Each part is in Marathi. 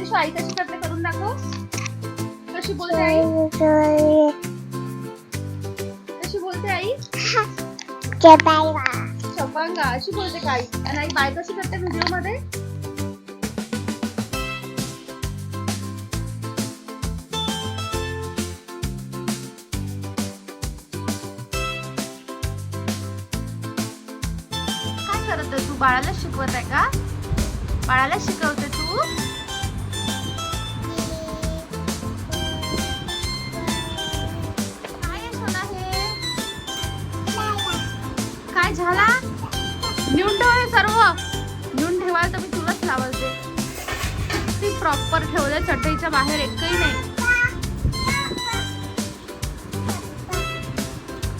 प्रिशू आई कशी करते करून दाखव. कशी बोलते आई, कशी बोलते आई. शबांगा अशी बोलते का आई. आणि आई बाय कशी करते व्हिडिओ मध्ये. काय करत तू. बाळाला शिकवत आहे का. बाळाला शिकवते तू. काय झाला. नेऊन ठेव सर्व. नेऊन ठेवायला तर मी तुलाच लावते. ती प्रॉपर ठेवले चटईच्या बाहेर एकही नाही.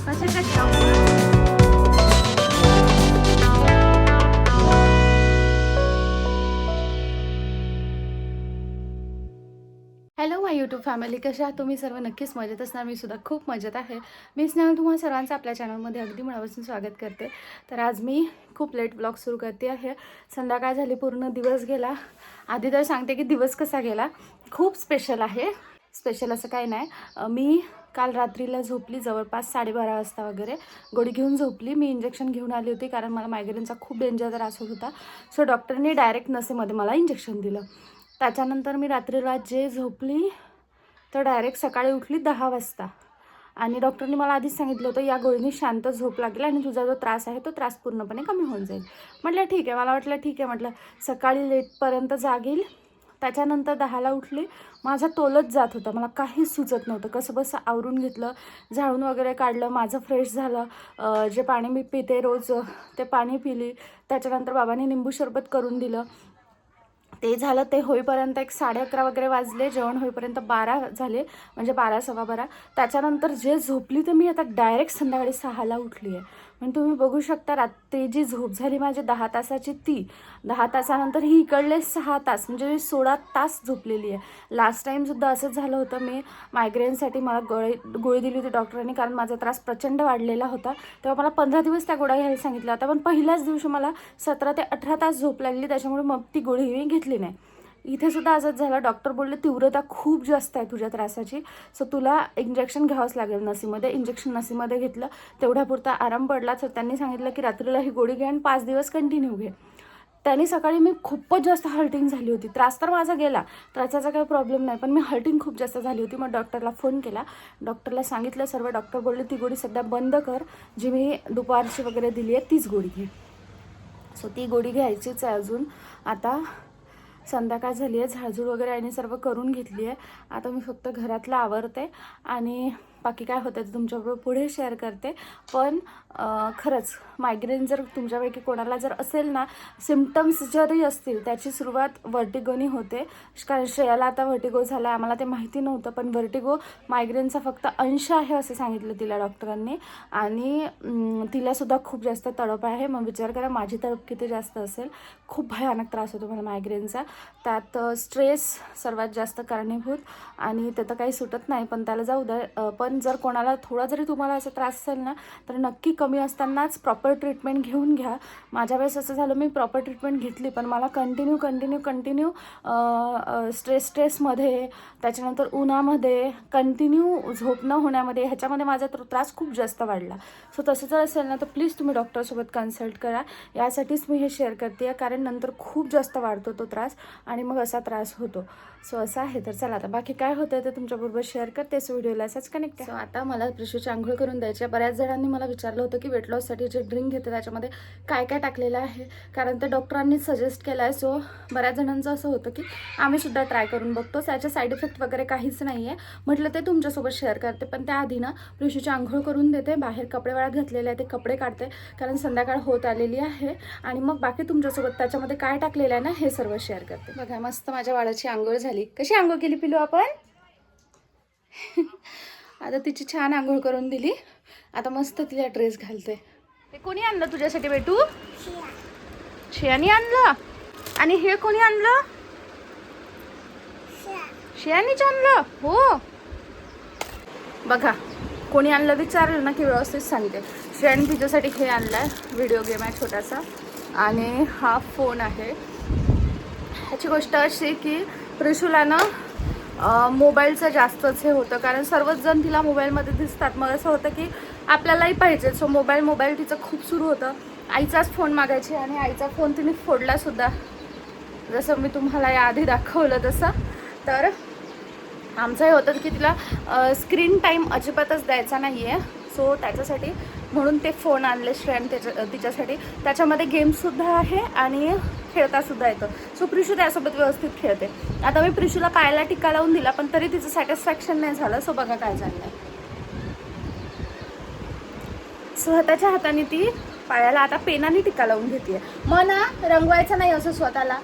कसे कसे हॅलो माय यूट्यूब फॅमिली. कशा आहात तुम्ही सर्व. नक्कीच मजेत असणार. मी सुद्धा खूप मजेत आहे. मी स्नेहल तुम्हा सर्वांचं आपल्या चॅनलमध्ये अगदी मनापासून स्वागत करते. तर आज मी खूप लेट ब्लॉग सुरू करते आहे. संध्याकाळ झाली, पूर्ण दिवस गेला. आधी तर सांगते की दिवस कसा गेला. खूप स्पेशल आहे. स्पेशल असं काही नाही. मी काल रात्रीला झोपली जवळपास 12:30 वाजता वगैरे. गोळी घेऊन झोपली. मी इंजेक्शन घेऊन आली होती कारण मला मायग्रेनचा खूप डेंजर त्रास होत होता. सो डॉक्टरने डायरेक्ट नसेमध्ये मला इंजेक्शन दिलं. त्याच्यानंतर मी रात्रीला जे झोपली तर डायरेक्ट सकाळी उठली 10 वाजता. आणि डॉक्टरने मला आधीच सांगितलं होतं या गोळीने शांत झोप लागेल आणि तुझा जो त्रास आहे तो त्रास पूर्णपणे कमी होऊन जाईल. म्हटलं ठीक आहे. मला वाटलं ठीक आहे. म्हटलं सकाळी लेटपर्यंत जागेल. त्याच्यानंतर 10ला उठली. माझा तोलच जात होता. मला काहीच सुचत नव्हतं. कसं बसं आवरून घेतलं, झाडून वगैरे काढलं, माझं फ्रेश झालं. जे पाणी मी पिते रोज ते पाणी पिली. त्याच्यानंतर बाबांनी लिंबू सरबत करून दिलं. ते झालं. ते होईपर्यंत एक 11:30 वगैरे वाजले. जेवण होईपर्यंत 12 झाले, म्हणजे 12 सव्वा 12. त्याच्यानंतर जे झोपली तर मी आता डायरेक्ट संध्याकाळी 6ला उठली आहे. म्हणजे तुम्ही बघू शकता रात्री जी झोप झाली माझी 10 तासाची, ती 10 तासानंतर ही इकडले 6 तास, म्हणजे मी 16 तास झोपलेली आहे. लास्ट टाईमसुद्धा असंच झालं होतं. मी मायग्रेनसाठी मला गोळी दिली होती डॉक्टरांनी कारण माझा त्रास प्रचंड वाढलेला होता. तेव्हा मला 15 दिवस त्या गोळ्या घ्यायला सांगितलं होतं. पण पहिल्याच दिवशी मला 17 ते 18 तास झोप लागली. त्याच्यामुळे मग ती गोळी मी घेतली नाही. इथे सुद्धा असंच झालं. डॉक्टर बोलले तीव्रता खूप जास्त आहे तुझ्या त्रासाची, सो तुला इंजेक्शन घ्यावंच लागेल नसीमध्ये. इंजेक्शन नसीमध्ये घेतलं. तेवढ्यापुरता आराम पडला. तर त्यांनी सांगितलं की रात्रीला ही गोळी घे आणि 5 दिवस कंटिन्यू घे. त्यांनी सकाळी मी खूपच जास्त हर्टिंग झाली होती. त्रास तर माझा गेला, त्रासाचा काही प्रॉब्लेम नाही, पण मी हर्टिंग खूप जास्त झाली होती. मग डॉक्टरला फोन केला. डॉक्टरला सांगितलं सर्व. डॉक्टर बोलले ती गोळी सध्या बंद कर, जी मी दुपारची वगैरे दिली आहे तीच गोळी घे. सो ती गोळी घ्यायचीच आहे अजून. आता संध्याकाळ झाली आहे. झाडझूड वगैरे आणि सर्व करून घेतली आहे. आता मी फक्त घरातलं आवरते आणि बाकी काय होतं ते तुमच्याबरोबर पुढे शेअर करते. पण खरंच मायग्रेन जर तुमच्यापैकी कोणाला जर असेल ना, सिम्पटम्स जरी असतील, त्याची सुरुवात व्हर्टिगोनी होते. कारण श्रेयाला आता व्हर्टिगो झाला आहे. आम्हाला ते माहिती नव्हतं, पण व्हर्टिगो मायग्रेनचा फक्त अंश आहे असं सांगितलं तिला डॉक्टरांनी. आणि तिलासुद्धा खूप जास्त तडप आहे. मग विचार करा माझी तडप किती जास्त असेल. खूप भयानक त्रास होतो मला मायग्रेनचा. त्यात स्ट्रेस सर्वात जास्त कारणीभूत. आणि ते तर काही सुटत नाही, पण त्याला जाऊ द्या. पण जर कोणाला थोडा जरी तुम्हाला असा त्रास असेल ना, तर नक्की कमी असतानाच प्रॉपर ट्रीटमेंट घेऊन घ्या. माझ्या वेळेस असं झालं, मी प्रॉपर ट्रीटमेंट घेतली, पण मला कंटिन्यू स्ट्रेसमध्ये, त्याच्यानंतर उन्हामध्ये, कंटिन्यू झोप न होण्यामध्ये, ह्याच्यामध्ये माझा त्रास खूप जास्त वाढला. सो तसं जर असेल ना, तर प्लीज तुम्ही डॉक्टरसोबत कन्सल्ट करा. यासाठीच मी हे शेअर करते आहे, कारण नंतर खूप जास्त वाढतो तो त्रास आणि मग असा त्रास होतो. सो असं आहे. तर चला आता बाकी काय होतं ते तुमच्याबरोबर शेअर करते. सो व्हिडिओला असाच कनेक्ट आहे. सो आता मला प्रिशूची आंघोळ करून द्यायची. बऱ्याच जणांनी मला विचारलं होतं की वेट लॉससाठी जे ड्रिंक घेते त्याच्यामध्ये काय काय टाकलेलं आहे, कारण ते डॉक्टरांनी सजेस्ट केलं आहे. सो बऱ्याच जणांचं असं होतं की आम्हीसुद्धा ट्राय करून बघतो, त्याचे साईड इफेक्ट वगैरे काहीच नाही आहे. म्हटलं ते तुमच्यासोबत शेअर करते. पण त्याआधी ना प्रिशूची आंघोळ करून देते. बाहेर कपडे वाळत घातलेले आहे, ते कपडे काढते कारण संध्याकाळ होत आलेली आहे. आणि मग बाकी तुमच्यासोबत त्याच्यामध्ये काय टाकलेलं आहे ना हे सर्व शेअर करते. बघा मस्त माझ्या बाळाची आंघोळ झाली. कशी आंघोळ केली पिलू आपण. आता तिची छान आंघोळ करून दिली. आता मस्त तिला ड्रेस घालते. हे कोणी आणलं तुझ्यासाठी बेटू. श्रेयानी आणलं. आणि हे कोणी आणलं. श्रेयानीच आणलं. हो बघा कोणी आणलं विचारलं ना की व्यवस्थित सांगते. श्रेयानी तिच्यासाठी हे आणलाय. व्हिडिओ गेम आहे छोटासा आणि हा फोन आहे. ह्याची गोष्ट अशी की प्रिशूला ना मोबाईलचं जास्तच हे होतं, कारण सर्वच जण तिला मोबाईलमध्ये दिसतात. मग असं होतं की आपल्यालाही पाहिजे. सो मोबाईल तिचं खूप सुरू होतं. आईचाच फोन मागायची आणि आईचा फोन तिने फोडलासुद्धा, जसं मी तुम्हाला याआधी दाखवलं तसं. तर आमचं हे होतं की तिला स्क्रीन टाईम अजिबातच द्यायचा नाही आहे. सो त्याच्यासाठी म्हणून ते फोन आणले श्रेयन तिच्यासाठी. त्याच्यामध्ये गेमसुद्धा आहे आणि खेळतासुद्धा येतं. सो प्रिशू त्यासोबत व्यवस्थित खेळते. आता मी प्रिशूला पायाला टिका लावून दिला, पण तरी तिचं सॅटिस्फॅक्शन नाही झालं. सो बघा काय झालं. स्वतःच्या हाताने ती पायाला आता पेनाने टिका लावून घेते. मग ना रंगवायचं नाही असं स्वतःला,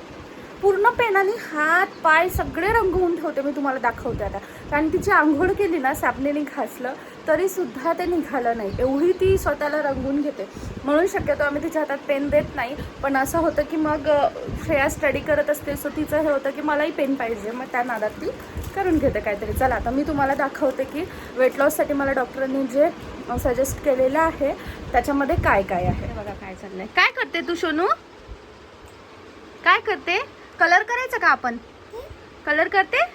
पूर्ण पेनाने हात पाय सगळे रंगवून ठेवते. मी तुम्हाला दाखवते आता. कारण तिची आंघोळ केली ना, साबणेने घासलं तरीसुद्धा ते निघालं नाही, एवढी ती स्वतःला रंगवून घेते. म्हणून शक्यतो आम्ही तिच्या हातात पेन देत नाही. पण असं होतं की मग श्रेया स्टडी करत असते, सो तिचं हे होतं की मलाही पेन पाहिजे. मग त्या नादात ती करून घेते काहीतरी. चला आता मी तुम्हाला दाखवते की वेट लॉससाठी मला डॉक्टरांनी जे सजेस्ट केलेलं आहे त्याच्यामध्ये काय काय आहे. बघा काय चाललंय. काय करते तू सोनू? काय करते? कलर करायचं का आपण? कलर करते.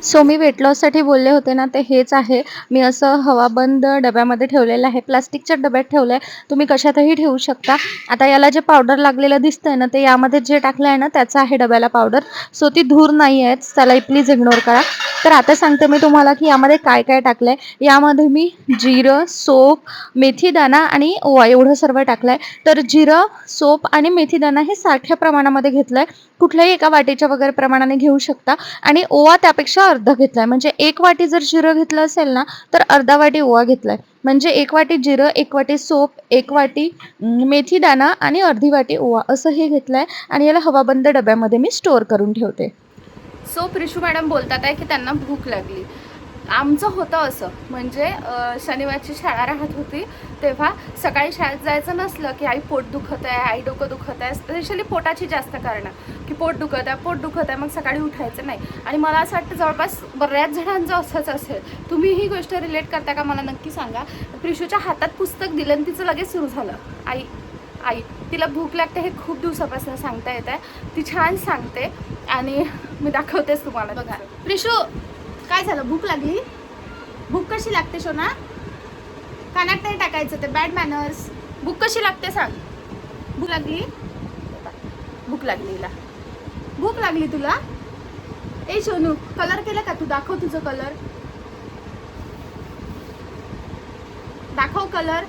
सो मी वेट लॉससाठी बोलले होते ना, ते हेच आहे. मी असं हवाबंद डब्यामध्ये ठेवलेलं आहे, प्लास्टिकच्या डब्यात ठेवलं आहे. तुम्ही कशातही ठेवू शकता. आता याला जे पावडर लागलेलं दिसतंय ना, ते यामध्ये जे टाकलं आहे ना त्याचं आहे डब्याला पावडर. सो ती धूर नाही आहे, त्याला प्लीज इग्नोर करा. तर आता सांगते मी तुम्हाला की यामध्ये काय काय टाकलं आहे. यामध्ये मी जिरं, सोप, मेथीदाणा आणि ओवा एवढं सर्व टाकलं आहे. तर जिरं, सोप आणि मेथीदाणा हे सारख्या प्रमाणामध्ये घेतलं आहे. कुठल्याही एका वाटीच्या वगैरे प्रमाणाने घेऊ शकता. आणि ओवा त्यापेक्षा अर्धा घेतलाय. म्हणजे 1 वाटी जर जिरं घेतलं असेल ना, तर अर्धा वाटी ओवा घेतलाय. म्हणजे 1 वाटी जिरं, 1 वाटी सोप, 1 वाटी मेथी दाणा आणि अर्धी वाटी ओवा असं हे घेतलंय. आणि याला हवाबंद डब्यामध्ये मी स्टोअर करून ठेवते. सो प्रिशू मॅडम बोलतात आहे की त्यांना भूक लागली. आमचं होतं असं, म्हणजे शनिवारची शाळा राहत होती तेव्हा सकाळी शाळेत जायचं नसलं की आई पोट दुखत आहे, आई डोकं दुखत आहे, स्पेशली पोटाची जास्त कारणं की पोट दुखत आहे, मग सकाळी उठायचं नाही. आणि मला असं वाटतं जवळपास बऱ्याच जणांचं असंच असेल. तुम्ही ही गोष्ट रिलेट करता का मला नक्की सांगा. प्रिशूच्या हातात पुस्तक दिलं आणि तिचं लगेच सुरू झालं, आई आई. तिला भूक लागते हे खूप दिवसापासून सांगता येत आहे. ती छान सांगते आणि मी दाखवतेच तुम्हाला. बघा प्रिशू, काय झालं? भूक लागली? भूक कशी लागते सोना? कानात नाही टाकायचं, ते बॅड मॅनर्स. भूक कशी लागते सांग. भूक लागली? भूक लागली हिला. भूक लागली तुला? ए सोनू, कलर केलं का तू? दाखव तुझं कलर, दाखव कलर.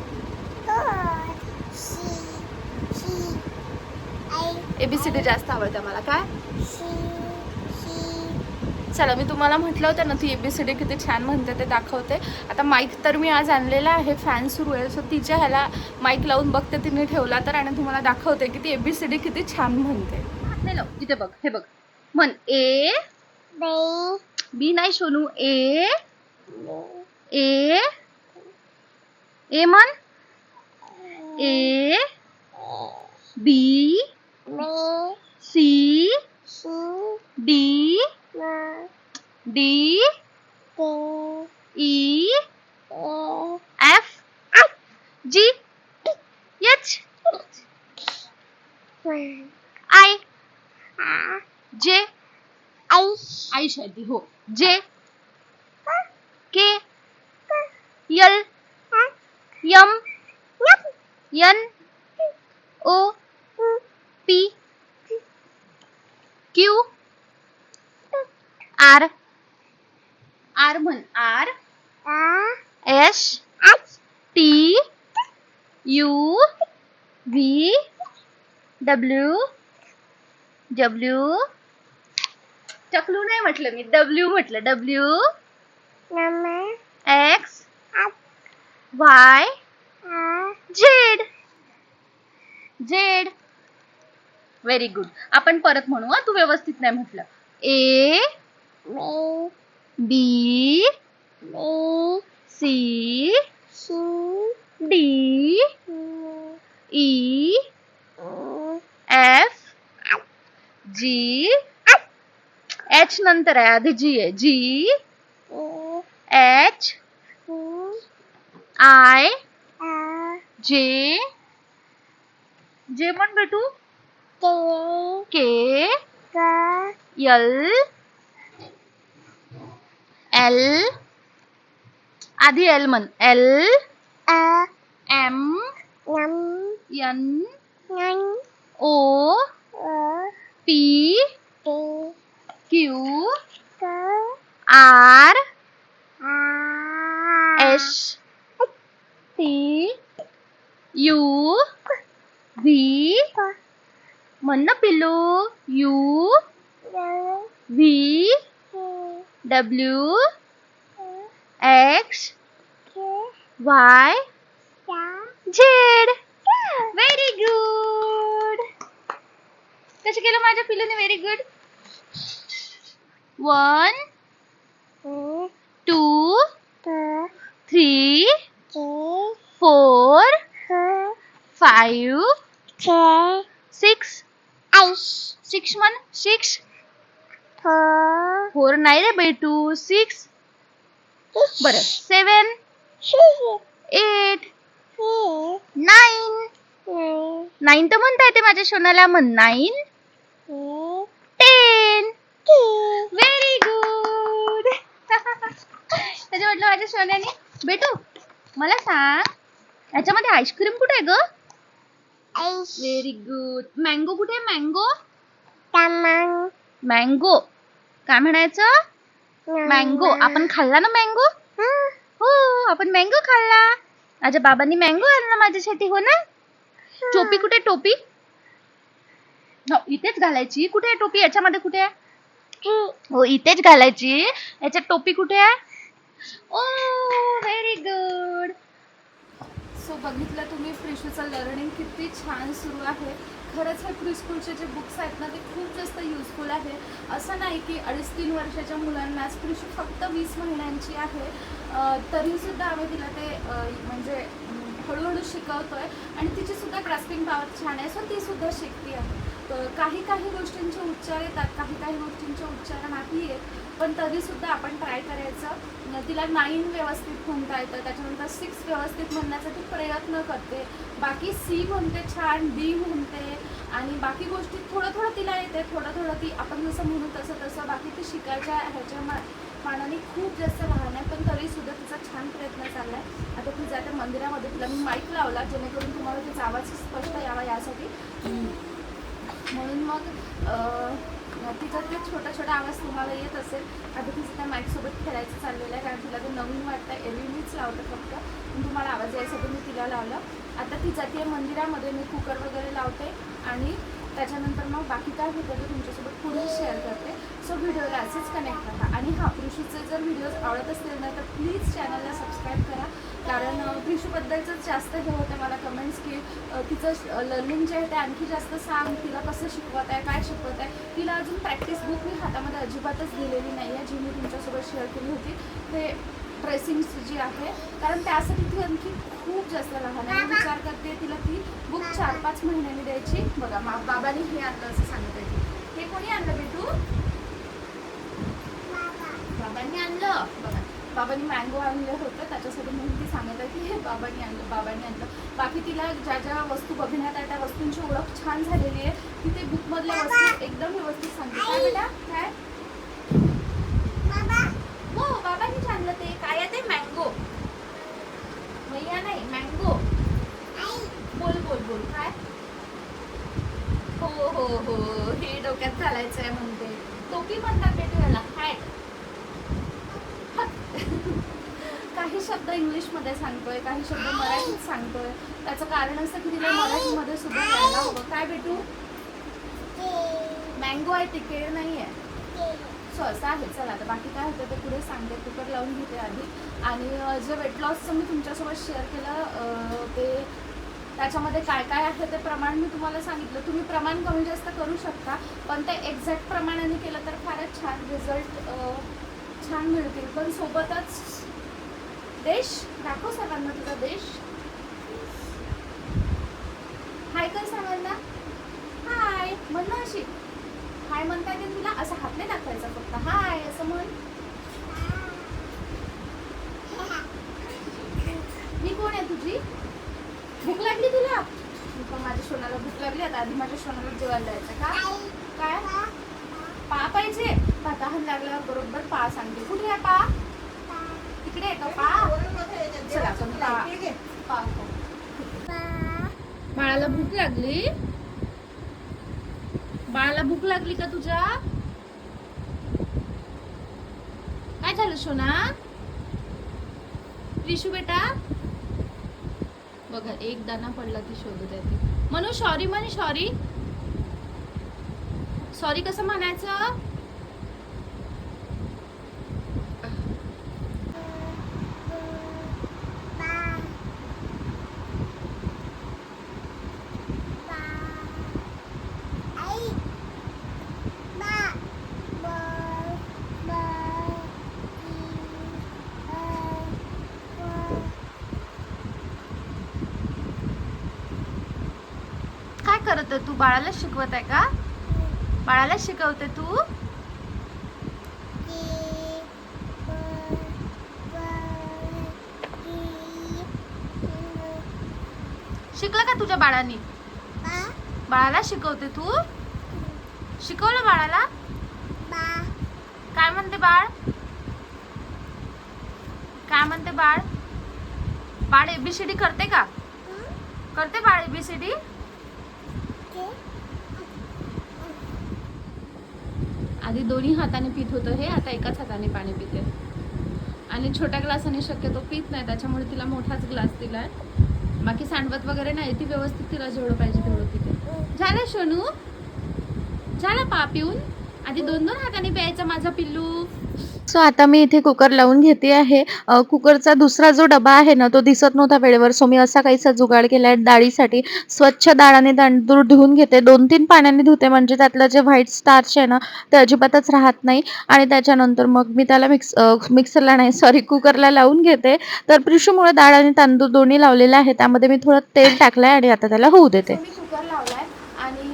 ABCD जास्त आवडतं मला. काय? चला, मी तुम्हाला म्हटलं होतं ना ती ABCD किती छान म्हणते ते दाखवते. आता माईक तर मी आज आणलेला आहे, फॅन सुरू आहे. सो तिच्या ह्याला माईक लावून बघते तिने ठेवला तर, आणि तुम्हाला दाखवते की ती ABCD किती छान म्हणते. नाही लाव, इथे बघ, हे बघ. म्हण ए बी. नाही सोनू, ए ए ए म्हण. A B C D D E F G H I J. आई शादी हो. J K L M N O P Q R. R म्हण. R S T U V W W. चकलू नाही म्हटलं मी, डब्ल्यू म्हटलं. W X Y Z. Z. Very good. आपण परत म्हणू हा, तू व्यवस्थित नाही म्हटलं. A B C D E F G. H नंतर आहे, आधी जी आहे. जी एच आय जे. जे म्हण बेटू. के एल एल आधी एल म्हण. L M N O P Q R S T U V म्हण ना पिल्लू. U V W X Y Z. Very good. कसं केलं माझ्या पिल्लूने? Very good. 1 2 3 4 5 6 6 म्हण. 6 4 नाही रे बेटू. 6 बरं. 7 8 9 9 तर म्हणता येते माझ्या सोनाला. म्हण 9 10. Very good. त्याच्या म्हटलं माझ्या सोन्याने. बेटू मला सांग, याच्यामध्ये आईस्क्रीम कुठे आहे ग? Very good. मँगो कुठे आहे? मँगो मँगो काय म्हणायचं? मँगो. आपण खाल्ला ना मँगो? हो, आपण मँगो खाल्ला. माझ्या बाबांनी मँगो आणला माझ्यासाठी. हो ना. टोपी कुठे? टोपी इथेच घालायची. कुठे आहे टोपी? याच्यामध्ये कुठे आहे? हो, इथेच घालायची. याच्यात टोपी कुठे आहे? ओ व्हेरी गुड. सो बघितलं तुम्ही प्रिशूचं लर्निंग किती छान सुरू आहे. खरंच हे प्रीस्कूलचे जे बुक्स आहेत ना ते खूप जास्त युजफुल आहे. असं नाही की 2.5-3 वर्षाच्या मुलांनाच. प्रिशू फक्त 20 महिन्यांची आहे, तरीसुद्धा आम्ही तिला ते म्हणजे हळूहळू शिकवतोय. आणि तिची सुद्धा ग्रास्पिंग पॉवर छान आहे. सो ती सुद्धा शिकते आहे. काही गोष्टींचे उच्चार येतात, काही गोष्टींचे उच्चार नाही येत, पण तरीसुद्धा आपण ट्राय करायचं. तिला 9 व्यवस्थित म्हणता येतं, त्याच्यानंतर 6 व्यवस्थित म्हणण्यासाठी प्रयत्न करते. बाकी सी म्हणते छान, डी म्हणते, आणि बाकी गोष्टी थोडं तिला येते. थोडं ती आपण जसं म्हणू तसं बाकी ती शिकायच्या ह्याच्या मानाने खूप जास्त लहान आहे, पण तरीसुद्धा तिचा छान प्रयत्न चालला आहे. आता ती जाते मंदिरामध्ये. तिला मी माईक लावला जेणेकरून तुम्हाला तिचा आवाज स्पष्ट यावा यासाठी. म्हणून मग तिचा ते छोटा आवाज तुम्हाला येत असेल. आता तिचं त्या माईकसोबत खेळायचं चाललेलं आहे, कारण तिला ते नवीन वाटतं. एरवी मीच लावतं फक्त, पण तुम्हाला आवाज यायसाठी मी तिला लावलं. आता ती जाते मंदिरामध्ये. मी कुकर वगैरे लावते आणि त्याच्यानंतर मग बाकी काय होतं ते तुमच्यासोबत पुढे शेअर करते. सो व्हिडिओला असेच कनेक्ट राहा. आणि हा प्रिशूचे जर व्हिडिओज आवडत असतील ना तर प्लीज चॅनलला सबस्क्राईब करा, कारण प्रिशूबद्दलचंच जास्त हे होतं मला कमेंट्स की तिचं लर्निंग जे आहे ते आणखी जास्त सांग, तिला कसं शिकवत आहे, काय शिकवत आहे. तिला अजून प्रॅक्टिस बुक मी हातामध्ये अजिबातच दिलेली नाही आहे, जी मी तुमच्यासोबत शेअर केली होती. ते ट्रेसिंग्स जी आहे, कारण त्यासाठी ती आणखी खूप जास्त लहान आहे. विचार करते तिला ती बुक 4-5 महिन्यांनी द्यायची. बघा बाबांनी हे आणलं असं सांगत आहे. हे कोणी आणलं बेटू? बाबांनी आणलं. बघा बाबांनी मँगो आणलं होतं, त्याच्यासाठी म्हणून ती सांगत आहे की हे बाबांनी आणलं. बाकी तिला ज्या वस्तू बघण्यात आहे त्या वस्तूंची ओळख छान झालेली आहे. ती ते बुकमधल्या वस्तू एकदम व्यवस्थित सांगते. काय बेटा? काय? हो, बाबांनी आणलं. ते काय आहे? ते मँगो. भैया नाही, मँगो. बोल काय? हो, हे डोक्यात घालायचं आहे म्हणते. टोपी म्हणतात बेटू याला. हॅट. काही शब्द इंग्लिशमध्ये सांगतोय, काही शब्द मराठीत सांगतोय. त्याचं कारण असं की तिला मराठीमध्ये सुद्धा यायला हवं. काय बेटू? मँगो आहे, ती केळ नाही आहे. सो असं आहे. चला आता बाकी काय होतं ते पुढे सांगते. कुकर लावून घेते आधी. आणि जे वेट लॉसचं मी तुमच्यासोबत शेअर केलं ते त्याच्यामध्ये काय आहे ते प्रमाण मी तुम्हाला सांगितलं. तुम्ही प्रमाण कमी जास्त करू शकता, पण ते एक्झॅक्ट प्रमाणाने केलं तर फारच छान रिझल्ट छान मिळतील. पण सोबतच देश दाखव सर्वांना तुझा देश. हाय कर सर्वांना. हाय म्हण ना. अशी हाय म्हणता येते तुला. असं हात नाही दाखवायचा, फक्त हाय असं म्हण. मी कोण आहे तुझी? भूक लागली तुला? पण माझ्या सोनाला भूक लागली. आता आधी माझ्या सोनाला जेवायला द्यायचं. काय लागल्यावर बरोबर पा सांगते. कुठे आहे पा? इकडे आहे का पा? चला आपण पा खाऊ. बाळाला भूक लागली? बाळाला भूक लागली का तुझ्या? काय झालं सोना? रिशू बेटा बघा एक दाना पडला ती शोधत आहे ती. म्हणू सॉरी म्हणे. सॉरी सॉरी कसं म्हणायचं? काय करत आहे तू? बाळाला शिकवत आहे का? बाळाला शिकवते तू? शिकला का तुझ्या बाळाने? बाळाला शिकवते तू? शिकवलं बाळाला? काय म्हणते बाळ? काय म्हणते बाळ? बाळ एबीसीडी करते का? करते बाळ एबीसीडी? आधी दोन्ही हाताने पित होतं हे, आता एकाच हाताने पाणी पिते. आणि छोट्या ग्लासाने शक्यतो पित नाही, त्याच्यामुळे तिला मोठाच ग्लास दिलाय. बाकी सांडवत वगैरे नाही, ती व्यवस्थित तिला जेवढं पाहिजे तेवढं पिते. झालं सोनू? झालं पा पिऊन? आधी दोन हाताने प्यायचा माझा पिल्लू. सो आता मी इथे कुकर लावून घेते आहे. कुकरचा दुसरा जो डबा आहे ना तो दिसत नव्हता वेळेवर, सो मी असा काहीसा जुगाड केलाय डाळीसाठी. स्वच्छ डाळ आणि तांदूळ धुवून घेते, 2-3 पाण्याने धुते, म्हणजे त्यातलं जे व्हाईट स्टार्च आहे ना ते अजिबातच राहत नाही. आणि त्याच्यानंतर मग मी त्याला मिक्सरला नाही सॉरी कुकरला लावून घेते. तर प्रिशूमुळे डाळ आणि तांदूळ दोन्ही लावलेले आहे, त्यामध्ये मी थोडं तेल टाकलंय आणि आता त्याला होऊ देते. मी कुकर लावलाय आणि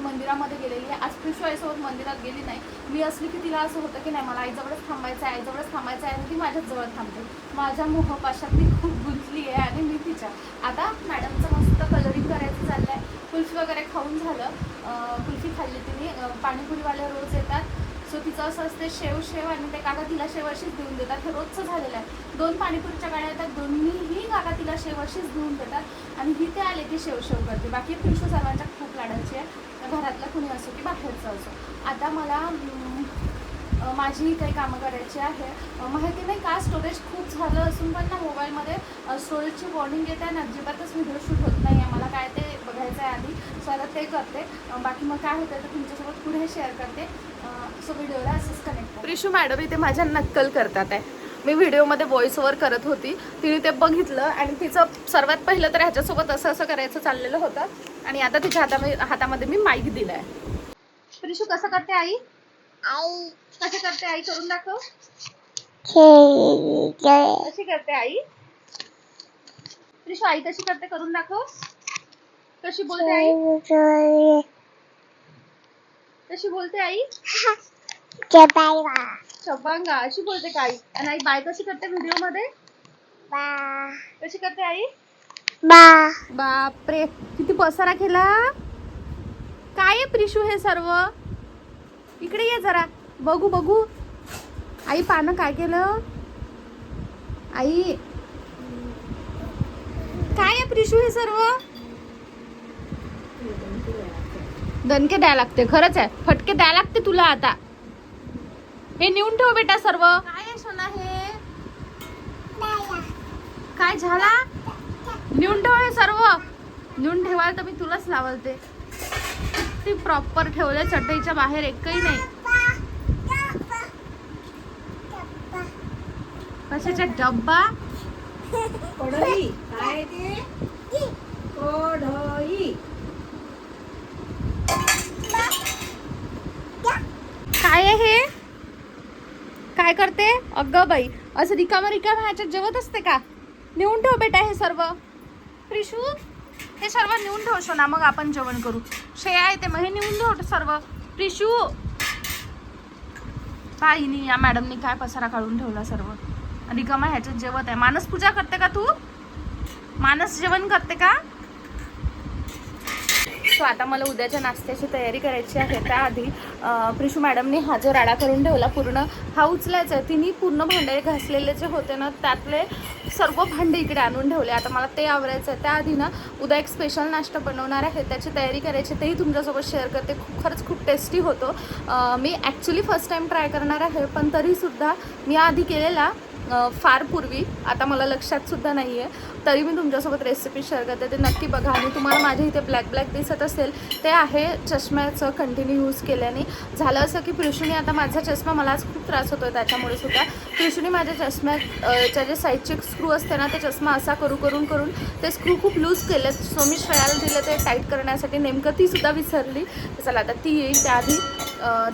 मंदिरामध्ये गेलेली आहे. आज प्रिशू आईसोबत मंदिरात गेली नाही. मी असली की तिला असं होतं की नाही मला आईजवळच थांबायचं आहे, आईजवळच थांबायचं आहे, आणि ती माझ्याच जवळ थांबते. माझ्या मोहपाशात ती खूप गुंतली आहे आणि मी तिच्या. आता मॅडमचं मस्त कलरिंग करायचं चाललं आहे. कुल्फी वगैरे खाऊन झालं. कुल्फी खाल्ली तिने. पाणीपुरीवाले रोज येतात, सो तिचं असं असते शेव आणि ते काका तिला शेव अशीच देऊन देतात. हे रोजचं झालेलं आहे. 2 पाणीपुरीच्या गाड्या येतात, दोन्हीही काका तिला शेव अशीच देऊन देतात. आणि ही ते आले की शेव करते. बाकी प्रिशू सर्वांच्या खूप लाडाची आहे, घरातलं कुणी असो की बाहेरचं असो. आता मला माझी काही कामं करायची आहे. माहिती नाही का स्टोरेज खूप झालं असून पण ना मोबाईलमध्ये स्टोरेजची वॉर्निंग येते आणि अजिबातच व्हिडिओ शूट होत नाही आहे. मला काय ते बघायचं आहे आधी, सो आता ते करते. बाकी मग काय होतं तर तुमच्यासोबत पुढे शेअर करते. सो व्हिडिओला असंच कनेक्ट. प्रिशू मॅडम इथे माझ्या नक्कल करतात आहे. मी व्हिडिओमध्ये व्हॉइस ओव्हर करत होती, तिने ते बघितलं आणि तिचं सर्वात पहिलं तर ह्याच्यासोबत असं करायचं चाललेलं होतं. आणि आता तिच्या हातामध्ये मी माईक दिलाय. प्रिशू कसं करते आई? कसं करते आई? करून दाखव. कशी करते आई? प्रिशू आई कशी करते करून दाखव. कशी बोलते आई? कशी बोलते आई? शबांगा अशी बोलते का आई? आणि आई बाय कशी करते व्हिडिओ मध्ये? कशी करते आई? बापरे किती पसारा केला. काय आहे प्रिशू हे सर्व? इकडे ये जरा बघू. आई पानं काय केलं? आई काय आहे प्रिशू हे सर्व? दणके द्यायला लागते, खरंच आहे, फटके द्यायला लागते तुला आता. हे नेऊन ठेव बेटा सर्व. काय आहे सोना हे? काय झाला? नेऊन ठेव हे सर्व. नेऊन ठेवायला तर मी तुलाच लावलते. किती प्रॉपर ठेवले, चटईच्या बाहेर एकही नाही. कशाचा डब्बा? कढई. काय ते? कढई. काय आहे हे? काय करते? अगं बाई असं रिकामा ह्याच्यात जेवत असते का? नेऊन ठेव बेटा हे सर्व. प्रिशू हे सर्व नेऊन ठेव सोना, मग आपण जेवण करू. शेया आहे ते मग हे नेऊन ठेव सर्व. प्रिशू बाईनी या मॅडमनी काय पसारा काढून ठेवला सर्व. रिकामा ह्याच्यात जेवत आहे. मानस पूजा करते का तू? मानस जेवण करते का? सो आता मला उद्याच्या नाश्त्याची तयारी करायची आहे. त्याआधी प्रिशू मॅडमने हा जो राडा करून ठेवला पूर्ण हा उचलायचा आहे. तिने पूर्ण भांडे घासलेले जे होते ना त्यातले सर्व भांडे इकडे आणून ठेवले. आता मला ते आवरायचं आहे. त्याआधी ना उद्या एक स्पेशल नाश्ता बनवणार आहे, त्याची तयारी करायची, तेही तुमच्यासोबत शेअर करते. खरंच खूप टेस्टी होतो. मी ॲक्च्युली फर्स्ट टाईम ट्राय करणार आहे, पण तरीसुद्धा मी आधी केलेला फार पूर्वी, आता मला लक्षातसुद्धा नाही आहे, तरी मी तुमच्यासोबत रेसिपी शेअर करते. ते नक्की बघा. आणि तुम्हाला माझ्या इथे ब्लॅक ब्लॅक दिसत असेल ते आहे चष्म्याचं कंटिन्यू यूज केल्याने. झालं असं की प्रिशूने आता माझा चष्मा, मला आज खूप त्रास होतो आहे त्याच्यामुळे सुद्धा, प्रिशूने माझ्या चष्म्याच्या जे साईडचे स्क्रू असते ना ते चष्मा असा करून ते स्क्रू खूप लूज केले. सो मी श्रेयाला दिले ते टाईट करण्यासाठी, नेमकं तीसुद्धा विसरली. चला आता ती येईल, त्याआधी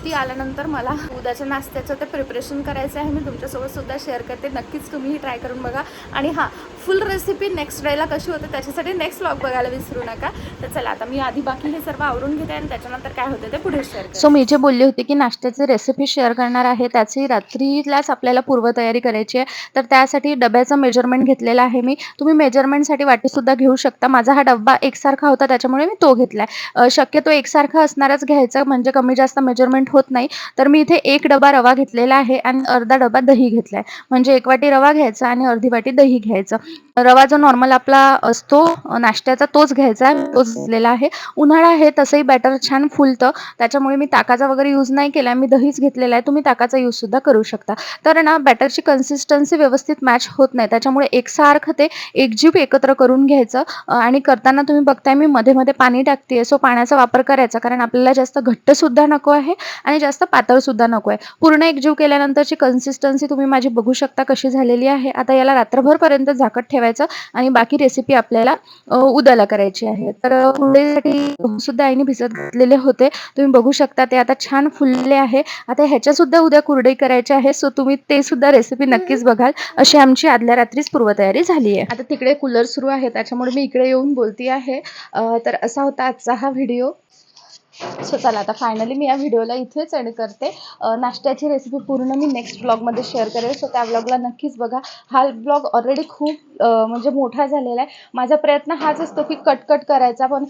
ती आल्यानंतर मला उद्याच्या नाश्त्याचं ते प्रिपरेशन करायचं आहे. मी तुमच्यासोबतसुद्धा शेअर करते. नक्कीच तुम्हीही ट्राय करून बघा. आणि हां, फुल रेसिपी नेक्स्ट डेला कशी होते त्याच्यासाठी नेक्स्ट व्लॉग बघायला विसरू नका. तर चला आता मी आधी बाकी हे सर्व आवरून घेते आणि त्याच्यानंतर काय होते ते पुढे शेअर करते. सो मी जे बोलले होते की नाश्त्याची रेसिपी शेअर करणार आहे, त्याची रात्रीलाच आपल्याला पूर्वतयारी करायची आहे. तर त्यासाठी डब्याचं मेजरमेंट घेतलेलं आहे मी. तुम्ही मेजरमेंटसाठी वाटीसुद्धा घेऊ शकता. माझा हा डब्बा एकसारखा होता त्याच्यामुळे मी तो घेतला आहे. शक्यतो एकसारखा असणारच घ्यायचा, म्हणजे कमी जास्त मेजरमेंट होत नाही. तर मी इथे 1 डबा रवा घेतलेला आहे आणि अर्धा डबा दही घेतला आहे. म्हणजे 1 वाटी रवा घ्यायचा आणि अर्धी वाटी दही घ्यायचं. रवा जो नॉर्मल आपला असतो नाश्त्याचा तोच घ्यायचा आहे, तोच घेतलेला आहे. उन्हाळा आहे तसंही बॅटर छान फुलतं, त्याच्यामुळे मी ताकाचा वगैरे यूज नाही केला आहे. मी दहीच घेतलेला आहे. तुम्ही ताकाचा यूजसुद्धा करू शकता. तर ना बॅटरची कन्सिस्टन्सी व्यवस्थित मॅच होत नाही, त्याच्यामुळे एकसारखं ते एकजीव एकत्र करून घ्यायचं. आणि करताना तुम्ही बघताय मी मध्ये पाणी टाकते, सो पाण्याचा वापर करायचा, कारण आपल्याला जास्त घट्टसुद्धा नको आहे आणि जास्त पातळसुद्धा नको आहे. पूर्ण एकजीव केल्यानंतरची कन्सिस्टन्सी तुम्ही माझी बघू शकता कशी झालेली आहे. आता याला रात्रभरपर्यंत झाकत ठेवायचं आणि बाकी रेसिपी आपल्याला उद्याला करायची आहे. तर कुरडईसाठी सुद्धा आईने भिजत घातलेले होते, तुम्ही बघू शकता ते आता छान फुलले आहे. आता ह्याच्यासुद्धा उद्या कुरडई करायची आहे, सो तुम्ही ते सुद्धा रेसिपी नक्कीच बघाल. अशी आमची आदल्या रात्रीच पूर्वतयारी झाली आहे. आता तिकडे कूलर सुरू आहे त्याच्यामुळे मी इकडे येऊन बोलती आहे. तर असा होता आजचा हा व्हिडिओ. सो चला आता फायनली मी या व्हिडिओला इथेच एंड करते. नाश्त्याची रेसिपी पूर्ण मी नेक्स्ट ब्लॉगमध्ये शेअर करेल, सो त्या ब्लॉगला नक्कीच बघा. हा ब्लॉग ऑलरेडी खूप म्हणजे मोठा झालेला आहे. माझा प्रयत्न हाच असतो की कट करायचा, पण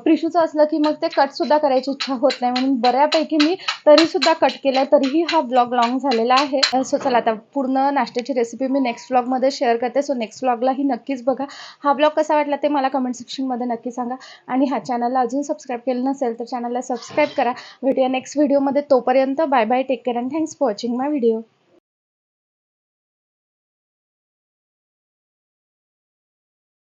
प्रिशूचं असलं की मग ते कटसुद्धा करायची इच्छा होत नाही, म्हणून बऱ्यापैकी मी तरीसुद्धा कट केला आहे, तरीही हा ब्लॉग लॉंग झालेला आहे. सो चला आता पूर्ण नाश्त्याची रेसिपी मी नेक्स्ट ब्लॉगमध्ये शेअर करते, सो नेक्स्ट ब्लॉगलाही नक्कीच बघा. हा ब्लॉग कसा वाटला ते मला कमेंट सेक्शनमध्ये नक्की सांगा. आणि हा चॅनलला अजून सबस्क्राईब केलं नसेल तर चॅनलला सबस्क्राईब करा. भेटूया नेक्स्ट व्हिडिओमध्ये. तोपर्यंत bye bye, take care and thanks for watching my video.